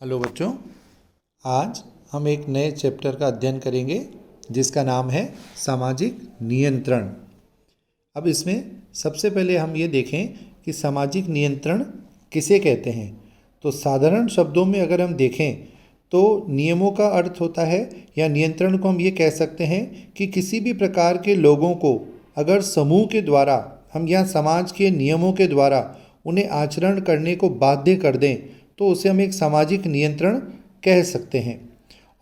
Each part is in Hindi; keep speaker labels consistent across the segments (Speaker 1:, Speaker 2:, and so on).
Speaker 1: हेलो बच्चों, आज हम एक नए चैप्टर का अध्ययन करेंगे जिसका नाम है सामाजिक नियंत्रण। अब इसमें सबसे पहले हम ये देखें कि सामाजिक नियंत्रण किसे कहते हैं। तो साधारण शब्दों में अगर हम देखें तो नियमों का अर्थ होता है, या नियंत्रण को हम ये कह सकते हैं कि किसी भी प्रकार के लोगों को अगर समूह के द्वारा हम या समाज के नियमों के द्वारा उन्हें आचरण करने को बाध्य कर दें तो उसे हम एक सामाजिक नियंत्रण कह सकते हैं।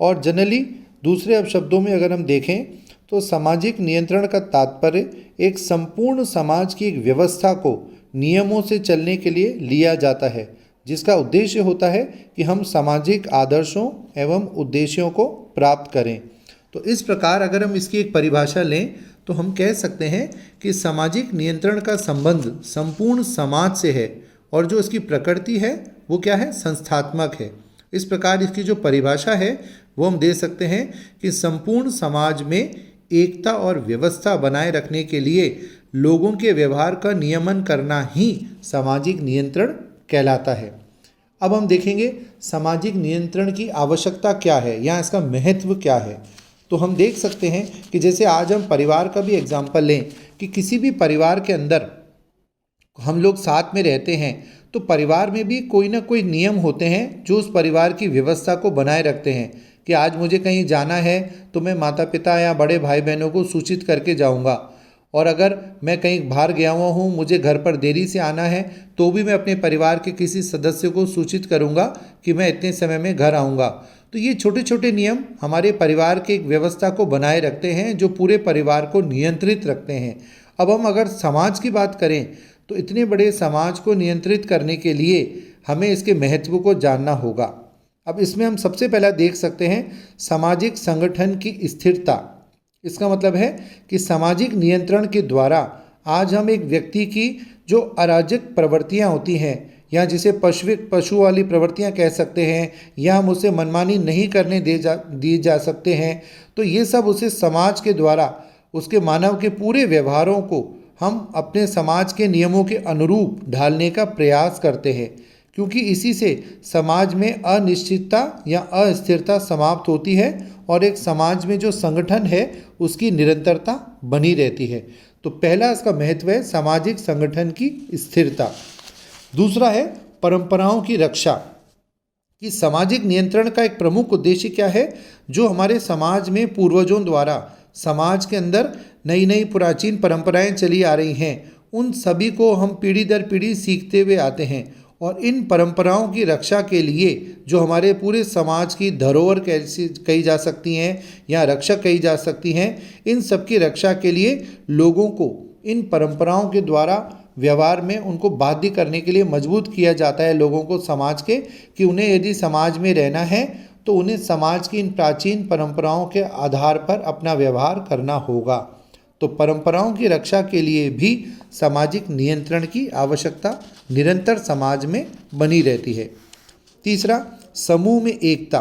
Speaker 1: और जनरली दूसरे अब शब्दों में अगर हम देखें तो सामाजिक नियंत्रण का तात्पर्य एक संपूर्ण समाज की एक व्यवस्था को नियमों से चलने के लिए लिया जाता है, जिसका उद्देश्य होता है कि हम सामाजिक आदर्शों एवं उद्देश्यों को प्राप्त करें। तो इस प्रकार अगर हम इसकी एक परिभाषा लें तो हम कह सकते हैं कि सामाजिक नियंत्रण का संबंध संपूर्ण समाज से है, और जो इसकी प्रकृति है वो क्या है, संस्थात्मक है। इस प्रकार इसकी जो परिभाषा है वो हम दे सकते हैं कि संपूर्ण समाज में एकता और व्यवस्था बनाए रखने के लिए लोगों के व्यवहार का नियमन करना ही सामाजिक नियंत्रण कहलाता है। अब हम देखेंगे सामाजिक नियंत्रण की आवश्यकता क्या है या इसका महत्व क्या है। तो हम देख सकते हैं कि जैसे आज हम परिवार का भी एग्जाम्पल लें कि किसी भी परिवार के अंदर हम लोग साथ में रहते हैं तो परिवार में भी कोई ना कोई नियम होते हैं जो उस परिवार की व्यवस्था को बनाए रखते हैं कि आज मुझे कहीं जाना है तो मैं माता पिता या बड़े भाई बहनों को सूचित करके जाऊंगा, और अगर मैं कहीं बाहर गया हुआ हूँ, मुझे घर पर देरी से आना है तो भी मैं अपने परिवार के किसी सदस्य को सूचित करूंगा कि मैं इतने समय में घर आऊँगा। तो ये छोटे छोटे नियम हमारे परिवार के एक व्यवस्था को बनाए रखते हैं जो पूरे परिवार को नियंत्रित रखते हैं। अब हम अगर समाज की बात करें तो इतने बड़े समाज को नियंत्रित करने के लिए हमें इसके महत्व को जानना होगा। अब इसमें हम सबसे पहला देख सकते हैं सामाजिक संगठन की स्थिरता। इसका मतलब है कि सामाजिक नियंत्रण के द्वारा आज हम एक व्यक्ति की जो अराजक प्रवृत्तियां होती हैं, या जिसे पशु वाली प्रवृत्तियां कह सकते हैं, या हम उसे मनमानी नहीं करने दिए जा सकते हैं, तो ये सब उसे समाज के द्वारा उसके मानव के पूरे व्यवहारों को हम अपने समाज के नियमों के अनुरूप ढालने का प्रयास करते हैं, क्योंकि इसी से समाज में अनिश्चितता या अस्थिरता समाप्त होती है और एक समाज में जो संगठन है उसकी निरंतरता बनी रहती है। तो पहला इसका महत्व है सामाजिक संगठन की स्थिरता। दूसरा है परंपराओं की रक्षा। कि सामाजिक नियंत्रण का एक प्रमुख उद्देश्य क्या है, जो हमारे समाज में पूर्वजों द्वारा समाज के अंदर नई नई प्राचीन परंपराएं चली आ रही हैं, उन सभी को हम पीढ़ी दर पीढ़ी सीखते हुए आते हैं, और इन परंपराओं की रक्षा के लिए जो हमारे पूरे समाज की धरोहर कैसी कही जा सकती हैं या रक्षक कही जा सकती हैं, इन सब की रक्षा के लिए लोगों को इन परंपराओं के द्वारा व्यवहार में उनको बाध्य करने के लिए मजबूत किया जाता है लोगों को समाज के, कि उन्हें यदि समाज में रहना है तो उन्हें समाज की इन प्राचीन परंपराओं के आधार पर अपना व्यवहार करना होगा। तो परंपराओं की रक्षा के लिए भी सामाजिक नियंत्रण की आवश्यकता निरंतर समाज में बनी रहती है। तीसरा, समूह में एकता।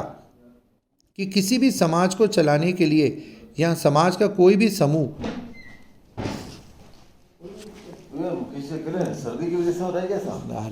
Speaker 1: कि किसी भी समाज को चलाने के लिए या समाज का कोई भी समूह
Speaker 2: सर्दी की वजह से हो रहा है क्या साहब?